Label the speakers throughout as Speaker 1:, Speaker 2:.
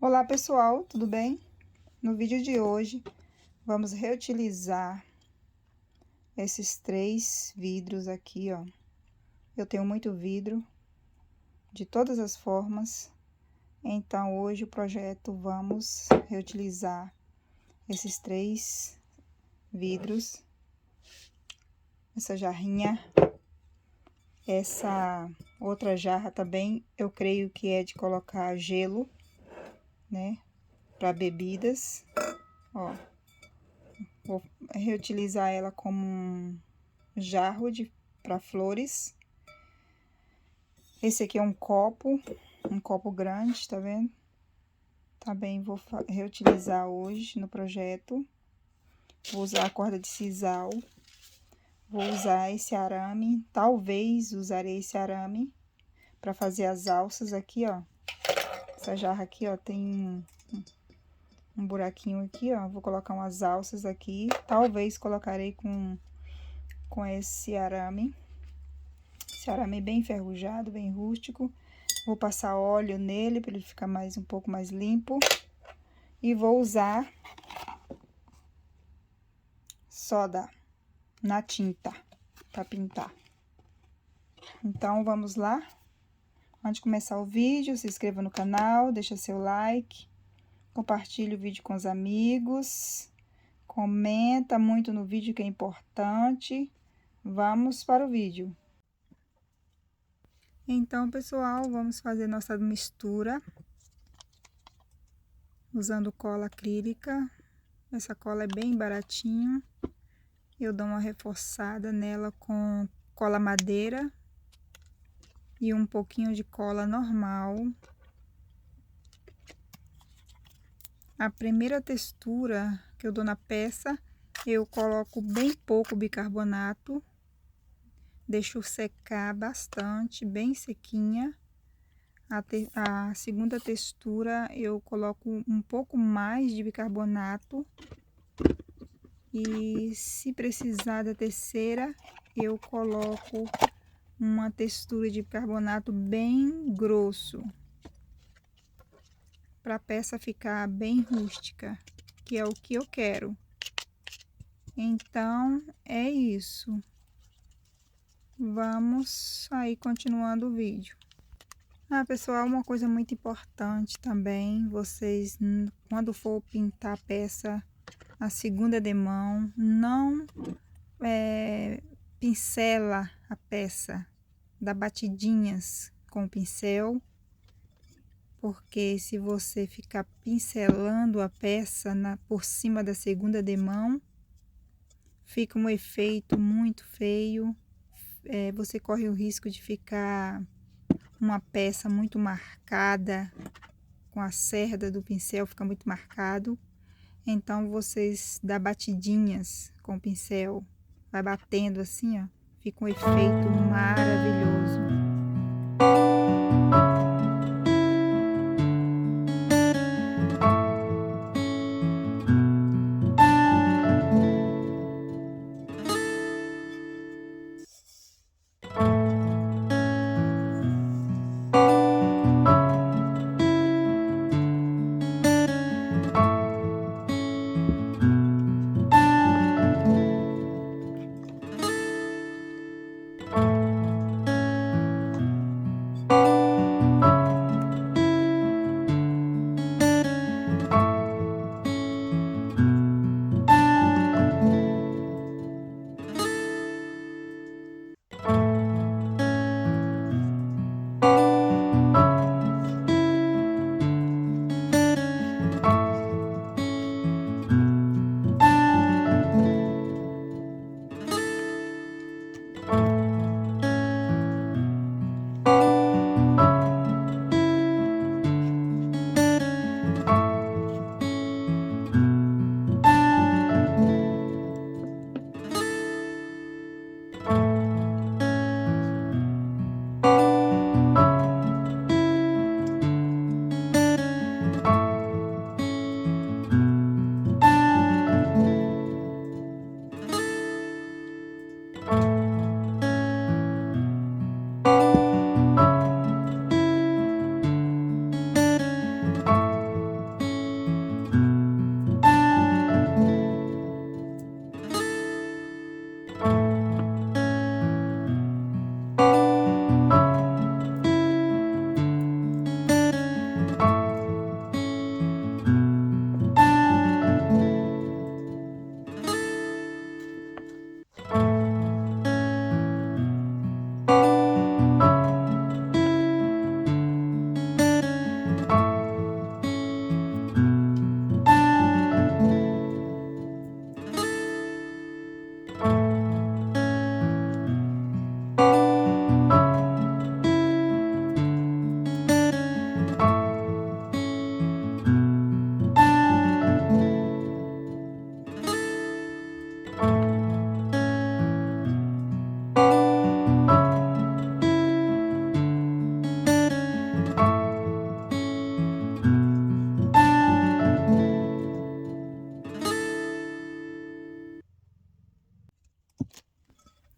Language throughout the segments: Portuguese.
Speaker 1: Olá pessoal, tudo bem? No vídeo de hoje vamos reutilizar esses 3 vidros aqui, ó. Eu tenho muito vidro de todas as formas, então hoje o projeto vamos reutilizar esses 3 vidros, essa jarrinha, essa outra jarra também, eu creio que é de colocar gelo, né? Para bebidas, ó. Vou reutilizar ela como um jarro para flores. Esse aqui é um copo grande, tá vendo? Também vou reutilizar hoje no projeto. Vou usar a corda de sisal. Vou usar esse arame, talvez usarei esse arame para fazer as alças aqui, ó. Essa jarra aqui, ó, tem um buraquinho aqui, ó. Vou colocar umas alças aqui. Talvez colocarei com esse arame. Esse arame bem enferrujado, bem rústico. Vou passar óleo nele para ele ficar um pouco mais limpo. E vou usar soda na tinta para pintar. Então, vamos lá. Antes de começar o vídeo, se inscreva no canal, deixa seu like, compartilhe o vídeo com os amigos, comenta muito no vídeo que é importante. Vamos para o vídeo. Então, pessoal, vamos fazer nossa mistura usando cola acrílica. Essa cola é bem baratinha. Eu dou uma reforçada nela com cola madeira e um pouquinho de cola normal. A primeira textura que eu dou na peça, eu coloco bem pouco bicarbonato, deixo secar bastante, bem sequinha. A segunda textura eu coloco um pouco mais de bicarbonato. E se precisar da terceira, eu coloco uma textura de bicarbonato bem grosso, para a peça ficar bem rústica, que é o que eu quero. Então, é isso. Vamos aí continuando o vídeo. Pessoal, uma coisa muito importante também, vocês, quando for pintar a peça, a segunda demão, não pincela a peça, dá batidinhas com o pincel, porque se você ficar pincelando a peça por cima da segunda demão, fica um efeito muito feio, você corre o risco de ficar uma peça muito marcada, com a cerda do pincel fica muito marcado. Então, vocês dá batidinhas com o pincel, vai batendo assim, ó, fica um efeito maravilhoso.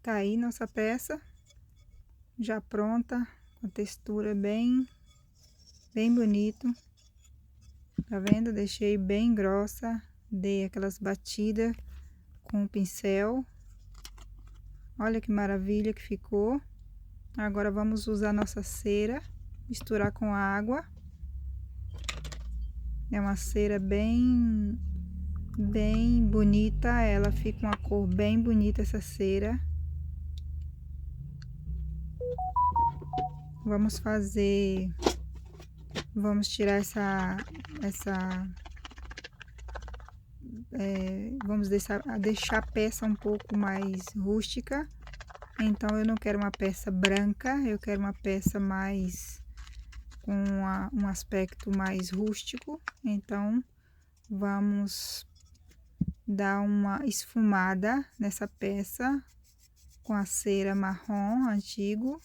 Speaker 1: Tá aí nossa peça, já pronta, com textura bem bonito. Tá vendo? Deixei bem grossa, dei aquelas batidas com o pincel. Olha que maravilha que ficou. Agora vamos usar nossa cera, misturar com água. É uma cera bem bonita, ela fica uma cor bem bonita essa cera. Vamos tirar vamos deixar a peça um pouco mais rústica. Então eu não quero uma peça branca, eu quero uma peça mais com um aspecto mais rústico. Então vamos dar uma esfumada nessa peça com a cera marrom antigo.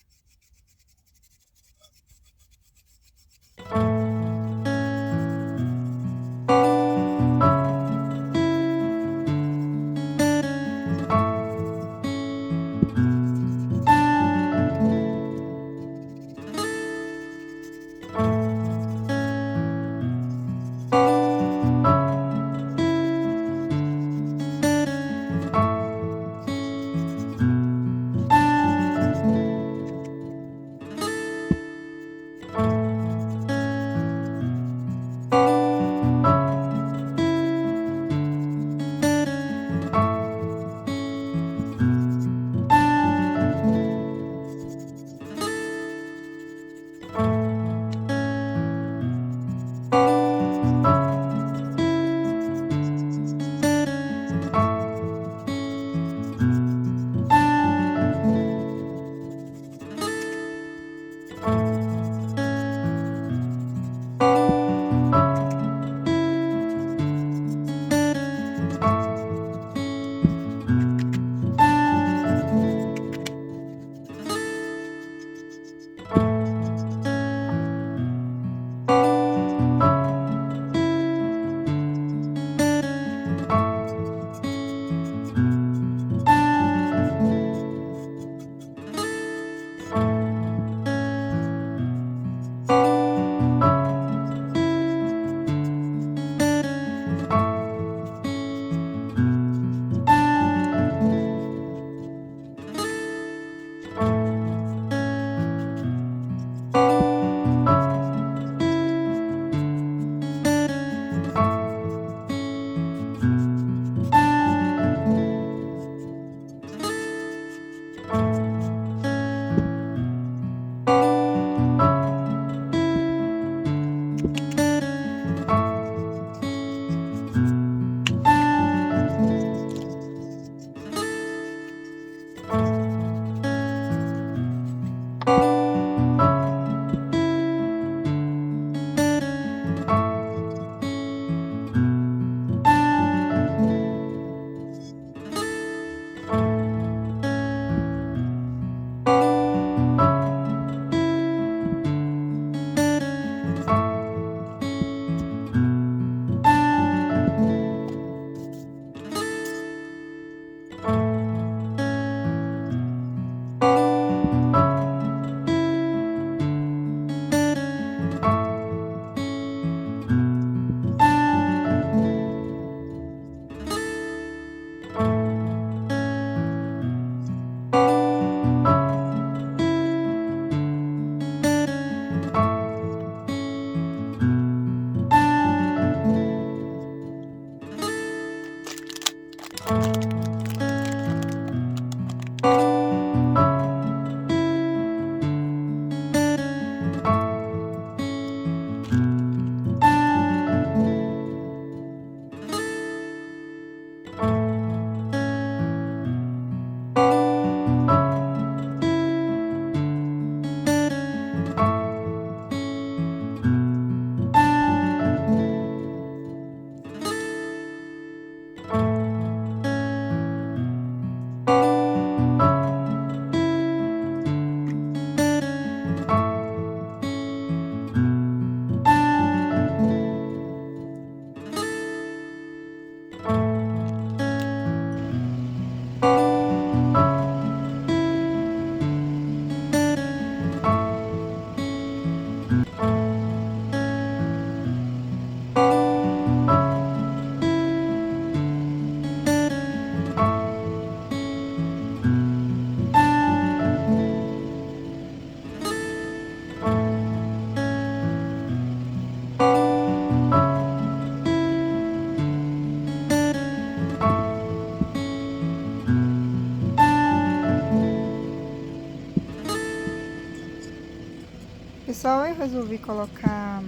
Speaker 1: Pessoal, eu resolvi colocar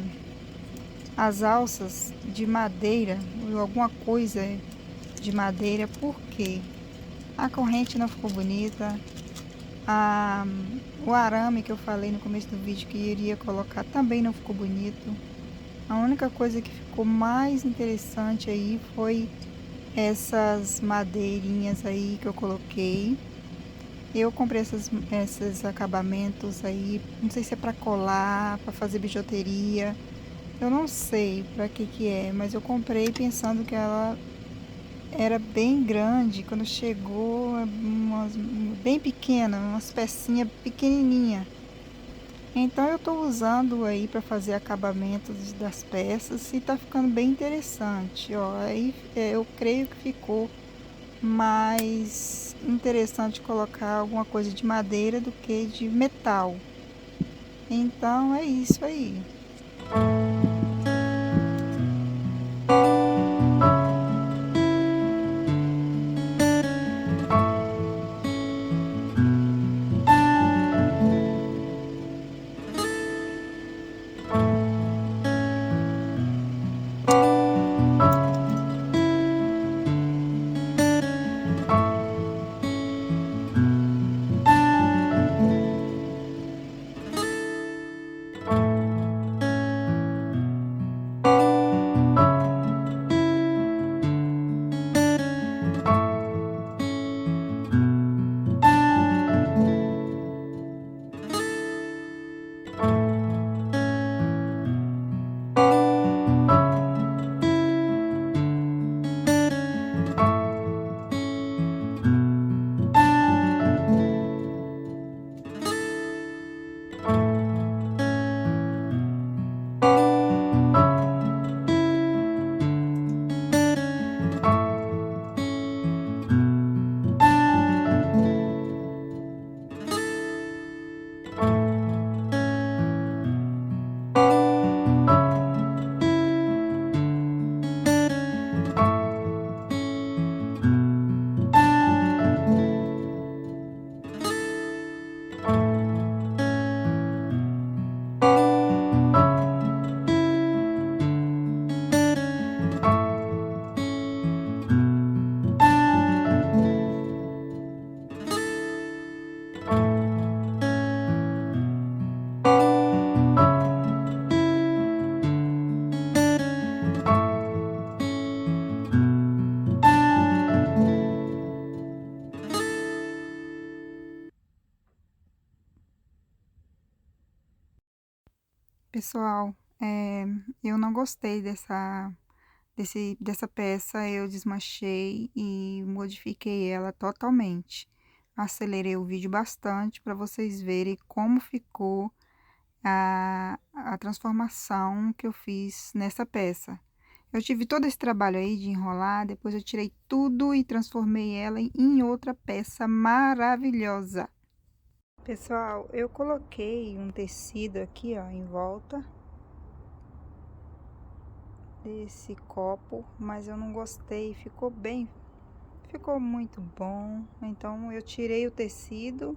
Speaker 1: as alças de madeira, ou alguma coisa de madeira, porque a corrente não ficou bonita, o arame que eu falei no começo do vídeo que iria colocar também não ficou bonito. A única coisa que ficou mais interessante aí foi essas madeirinhas aí que eu coloquei. Eu comprei esses acabamentos aí, não sei se é para colar, para fazer bijuteria. Eu não sei para que é, mas eu comprei pensando que ela era bem grande. Quando chegou, bem pequena, umas pecinhas pequenininha. Então eu estou usando aí para fazer acabamentos das peças e tá ficando bem interessante. Ó, aí eu creio que ficou mais interessante colocar alguma coisa de madeira do que de metal. Então é isso aí. Pessoal, eu não gostei dessa peça. Eu desmanchei e modifiquei ela totalmente. Acelerei o vídeo bastante para vocês verem como ficou a transformação que eu fiz nessa peça. Eu tive todo esse trabalho aí de enrolar, depois eu tirei tudo e transformei ela em outra peça maravilhosa. Pessoal, eu coloquei um tecido aqui, ó, em volta desse copo, mas eu não gostei, ficou muito bom. Então eu tirei o tecido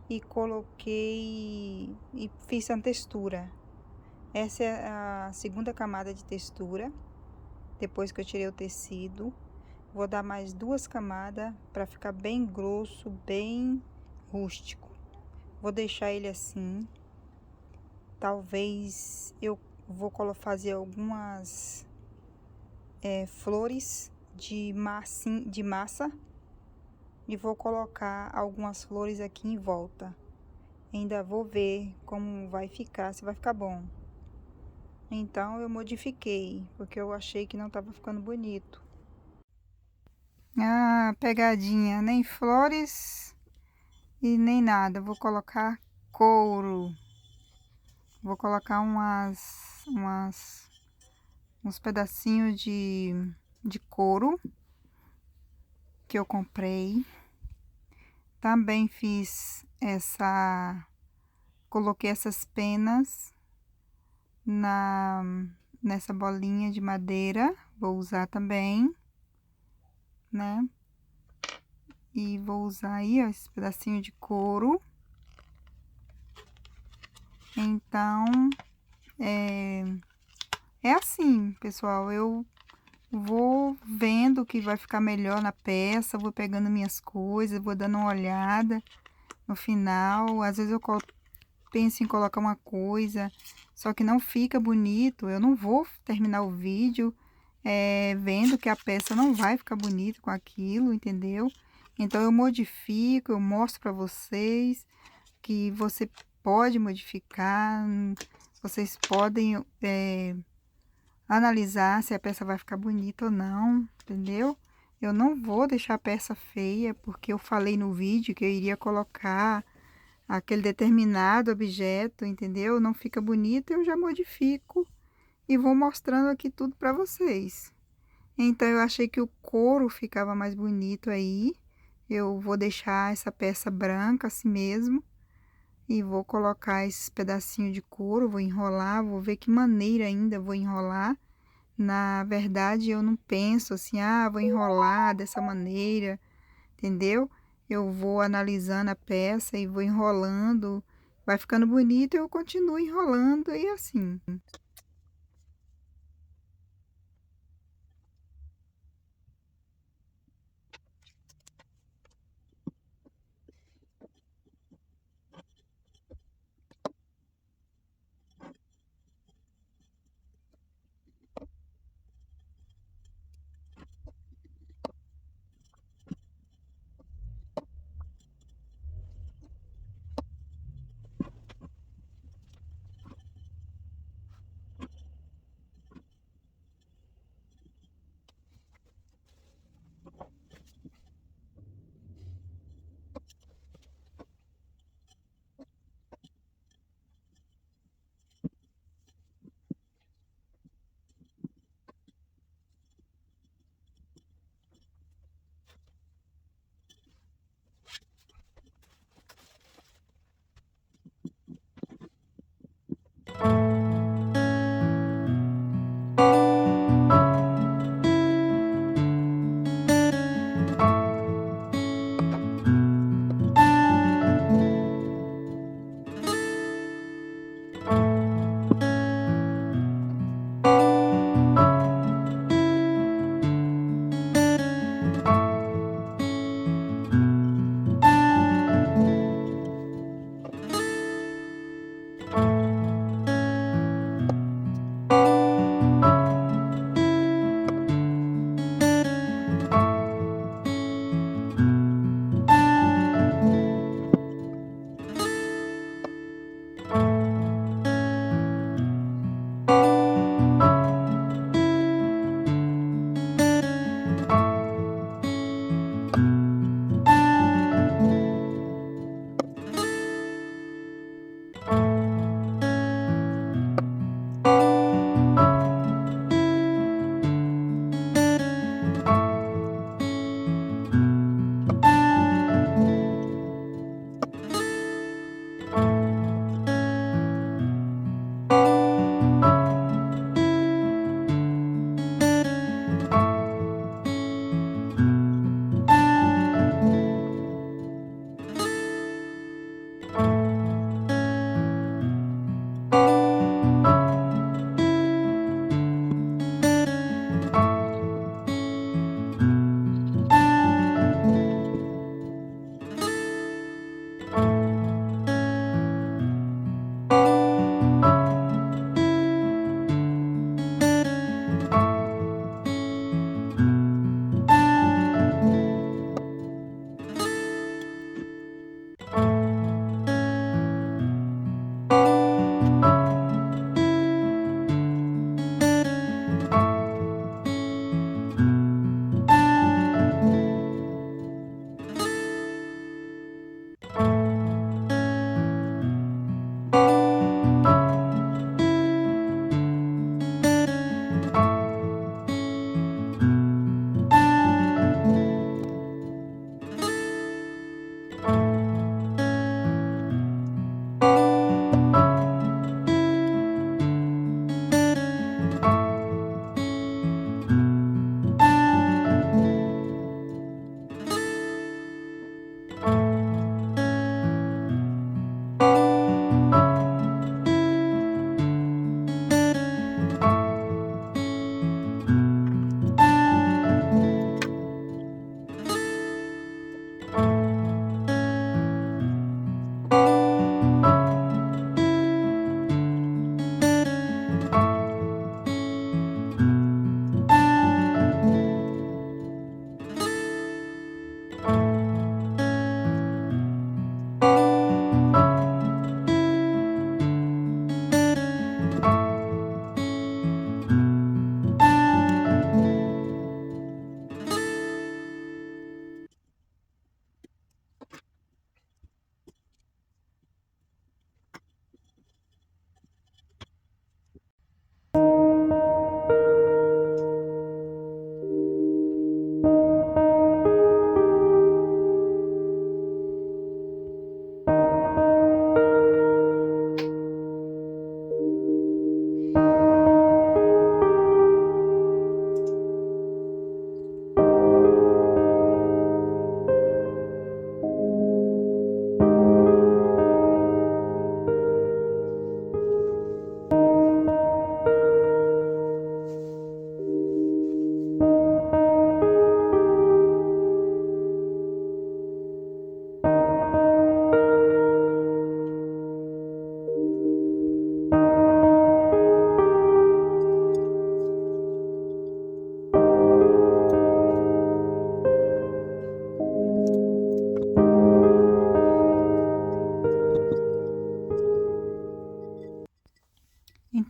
Speaker 1: e coloquei e fiz a textura. Essa é a segunda camada de textura. Depois que eu tirei o tecido, vou dar mais 2 camadas para ficar bem grosso, bem rústico. Vou deixar ele assim. Talvez eu vou fazer algumas flores de massa e vou colocar algumas flores aqui em volta. Ainda vou ver como vai ficar, se vai ficar bom. Então eu modifiquei, porque eu achei que não estava ficando bonito. Ah, pegadinha, nem flores e nem nada. Vou colocar couro. Vou colocar uns pedacinhos de couro que eu comprei. Também coloquei essas penas nessa bolinha de madeira. Vou usar também, né? E vou usar aí, ó, esse pedacinho de couro. Então, é assim, pessoal, eu vou vendo o que vai ficar melhor na peça, vou pegando minhas coisas, vou dando uma olhada no final. Às vezes eu penso em colocar uma coisa, só que não fica bonito. Eu não vou terminar o vídeo vendo que a peça não vai ficar bonita com aquilo, entendeu? Então eu modifico, eu mostro para vocês que você pode modificar, vocês podem analisar se a peça vai ficar bonita ou não, entendeu? Eu não vou deixar a peça feia, porque eu falei no vídeo que eu iria colocar aquele determinado objeto, entendeu? Não fica bonito, eu já modifico e vou mostrando aqui tudo para vocês. Então, eu achei que o couro ficava mais bonito aí. Eu vou deixar essa peça branca assim mesmo. E vou colocar esses pedacinhos de couro, vou enrolar, vou ver que maneira ainda vou enrolar. Na verdade, eu não penso assim, ah, vou enrolar dessa maneira, entendeu? Eu vou analisando a peça e vou enrolando, vai ficando bonito, eu continuo enrolando e assim.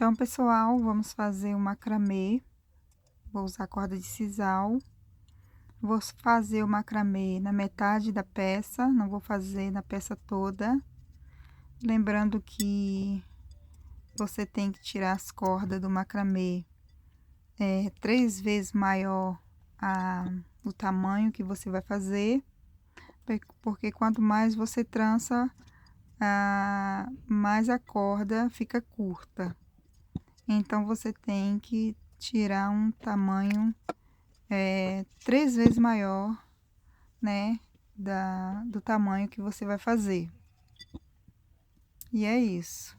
Speaker 1: Então, pessoal, vamos fazer o macramê. Vou usar corda de sisal. Vou fazer o macramê na metade da peça, não vou fazer na peça toda. Lembrando que você tem que tirar as cordas do macramê 3 vezes maior o tamanho que você vai fazer, porque quanto mais você trança, mais a corda fica curta. Então, você tem que tirar um tamanho 3 vezes maior, né, do tamanho que você vai fazer. E é isso.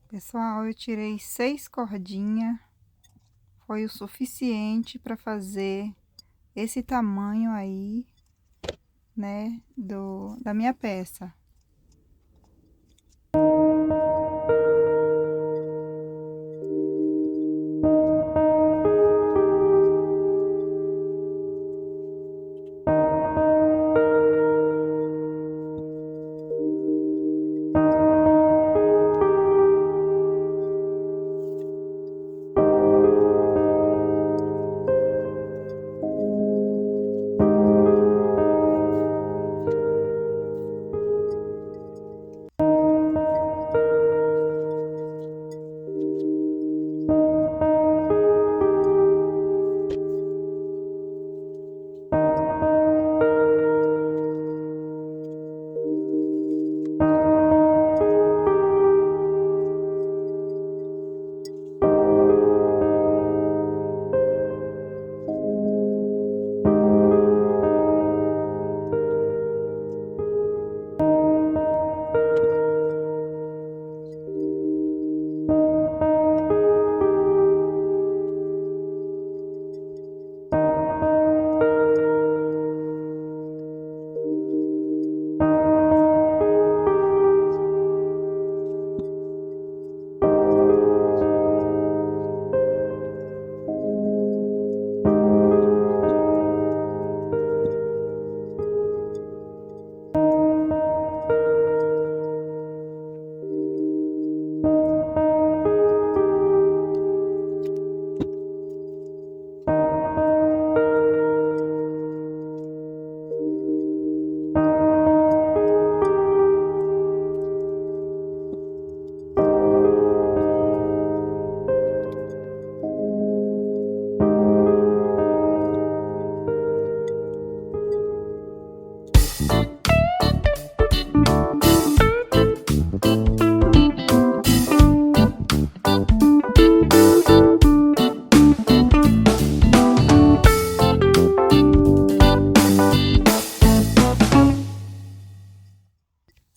Speaker 1: Pessoal, eu tirei 6 cordinhas, foi o suficiente para fazer esse tamanho aí, né, da minha peça.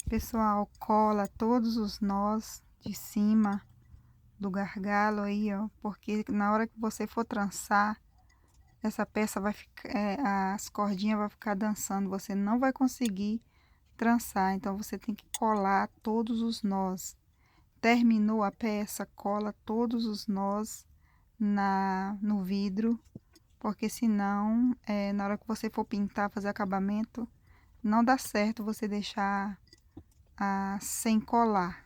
Speaker 1: Pessoal, cola todos os nós de cima do gargalo aí, ó, porque na hora que você for trançar, essa peça vai ficar, as cordinhas vai ficar dançando, você não vai conseguir trançar, então você tem que colar todos os nós. Terminou a peça, cola todos os nós no vidro, porque senão, na hora que você for pintar, fazer acabamento, não dá certo você deixar sem colar.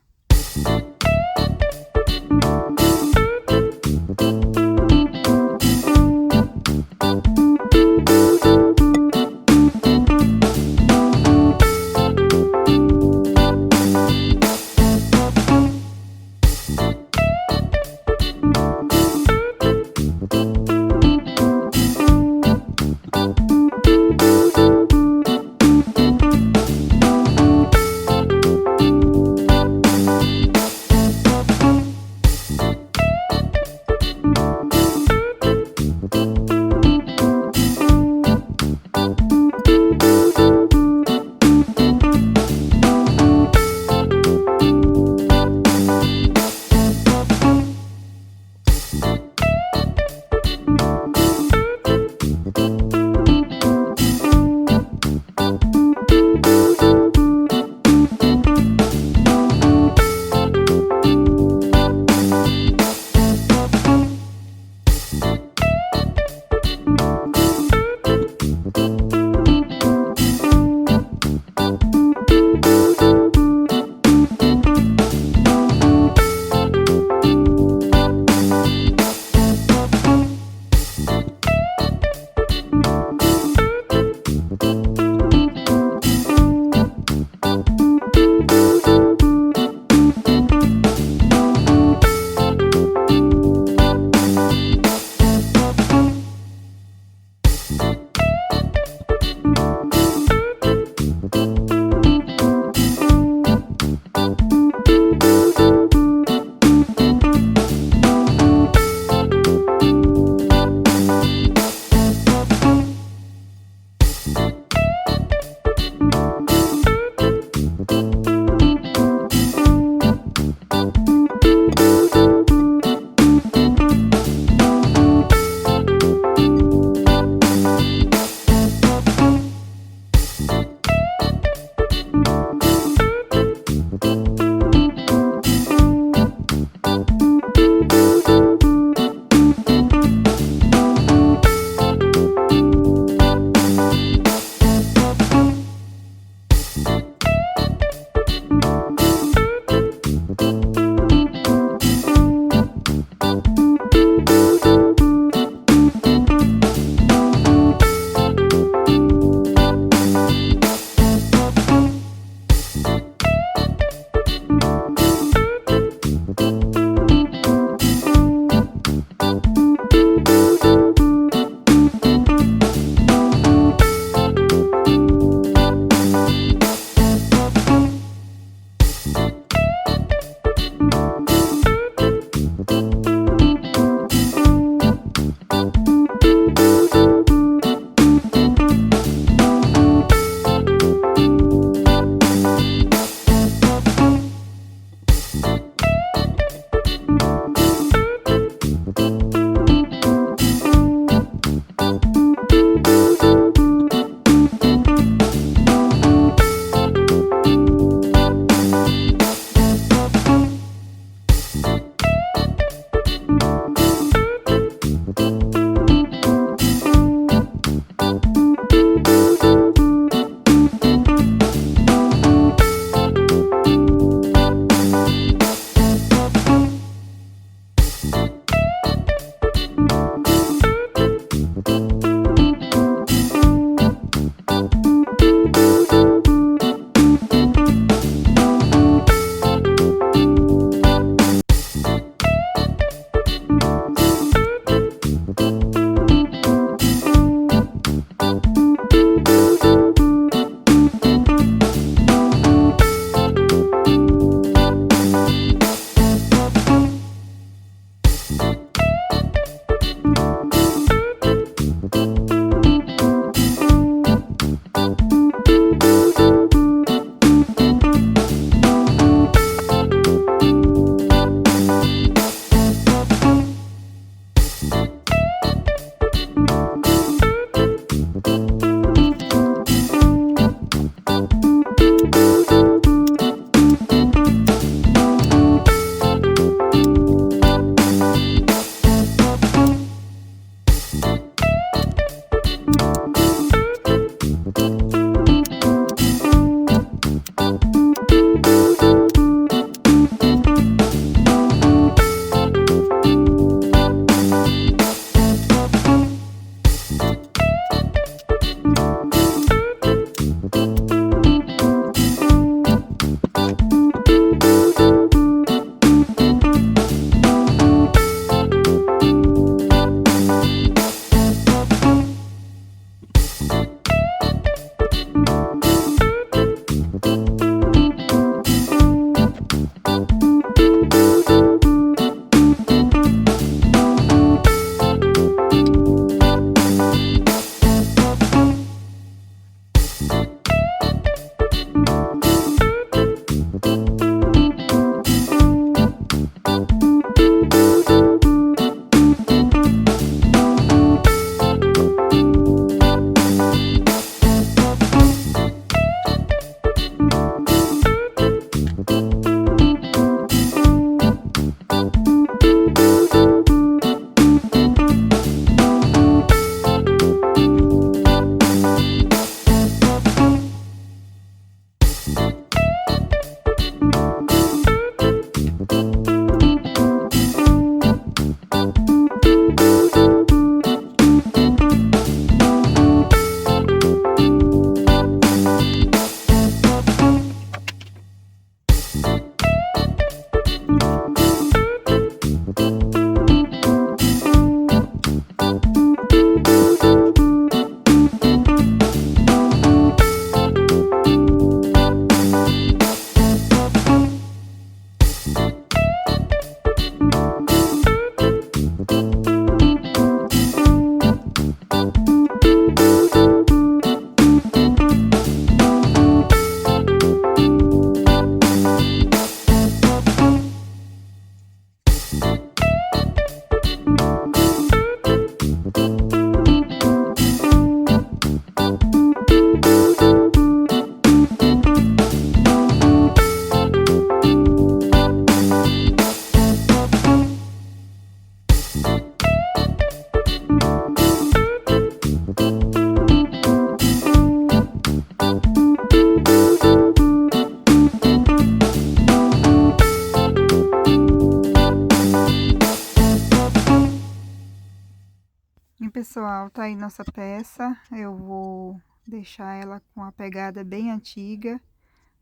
Speaker 1: E pessoal, tá aí nossa peça. Eu vou deixar ela com a pegada bem antiga,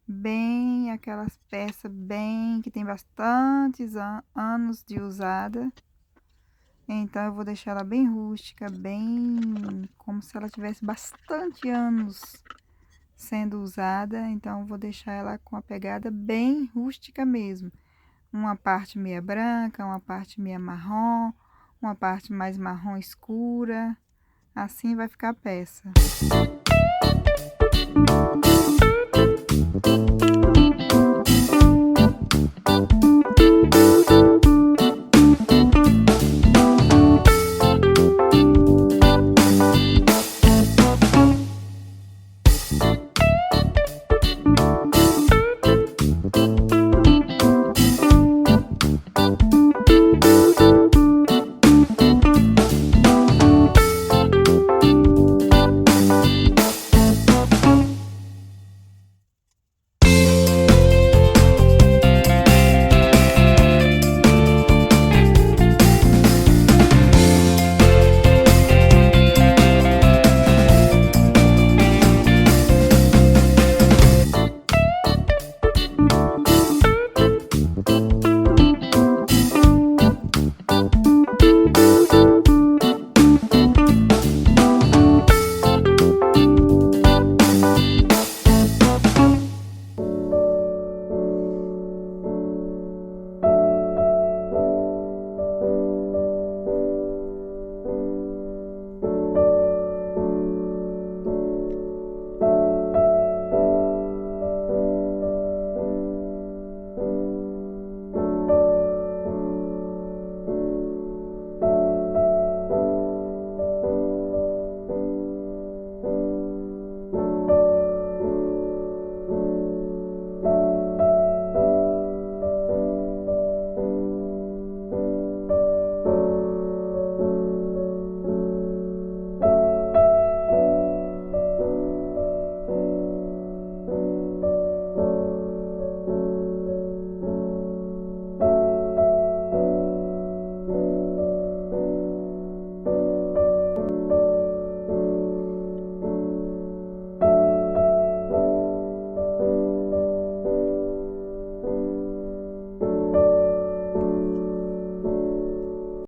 Speaker 1: bem aquelas peças bem que tem bastantes anos de usada. Então eu vou deixar ela bem rústica, bem como se ela tivesse bastante anos sendo usada. Então eu vou deixar ela com a pegada bem rústica mesmo. Uma parte meia branca, uma parte meia marrom, uma parte mais marrom escura. Assim vai ficar a peça.